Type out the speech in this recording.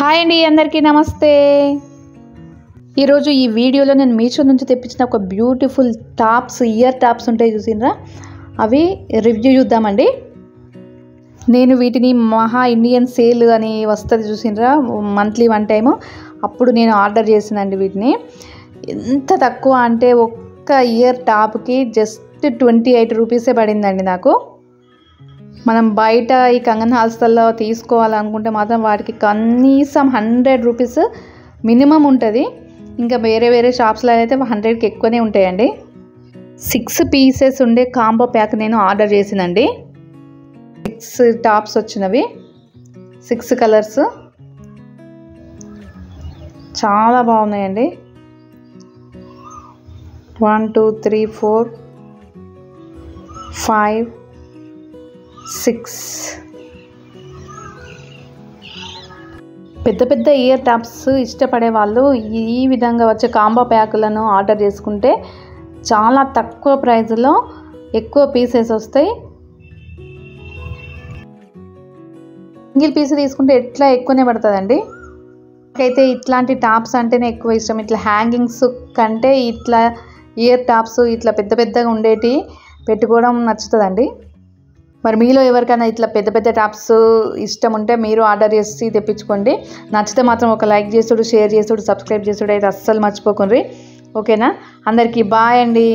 Hi అండి, అందరికీ నమస్తే. ఈరోజు ఈ వీడియోలో నేను మీషో నుంచి తెప్పించిన ఒక బ్యూటిఫుల్ టాప్స్, ఇయర్ టాప్స్ ఉంటాయి చూసినరా, అవి రివ్యూ చూద్దామండి. నేను వీటిని మహా ఇండియన్ సేల్ అని వస్తుంది చూసినరా, మంత్లీ వన్ టైము, అప్పుడు నేను ఆర్డర్ చేసినండి. వీటిని ఎంత తక్కువ అంటే ఒక్క ఇయర్ టాప్కి జస్ట్ 28 రూపీసే పడిందండి నాకు. మనం బయట ఈ కంగన్ హాల్స్లో తీసుకోవాలనుకుంటే మాత్రం వాటికి కనీసం 100 రూపీస్ మినిమం ఉంటుంది. ఇంకా వేరే వేరే షాప్స్లో అయితే 100కి ఎక్కువనే ఉంటాయండి. 6 పీసెస్ ఉండే కాంబో ప్యాక్ నేను ఆర్డర్ చేసినండి. 6 టాప్స్ వచ్చినవి, 6 కలర్స్, చాలా బాగున్నాయండి. 1 2 3 4 5 6 పెద్ద పెద్ద ఇయర్ టాప్స్ ఇష్టపడే వాళ్ళు ఈ విధంగా వచ్చే కాంబో ప్యాకులను ఆర్డర్ చేసుకుంటే చాలా తక్కువ ప్రైస్లో ఎక్కువ పీసెస్ వస్తాయి. సింగిల్ పీస్ తీసుకుంటే ఎట్లా ఎక్కువనే పడుతుందండి. నాకైతే ఇట్లాంటి టాప్స్ అంటేనే ఎక్కువ ఇష్టం. ఇట్లా హ్యాంగింగ్స్ కంటే ఇట్లా ఇయర్ టాప్స్ ఇట్లా పెద్ద పెద్దగా ఉండేటి పెట్టుకోవడం నచ్చుతుందండి. మరి మీలో ఎవరికైనా ఇట్లా పెద్ద పెద్ద టాప్స్ ఇష్టం ఉంటే మీరు ఆర్డర్ చేసి తెప్పించుకోండి. నచ్చితే మాత్రం ఒక లైక్ చేసుడు, షేర్ చేసుడు, సబ్స్క్రైబ్ చేసుడు అయితే అస్సలు మర్చిపోకండి. ఓకేనా? అందరికీ బాయ్ అండి.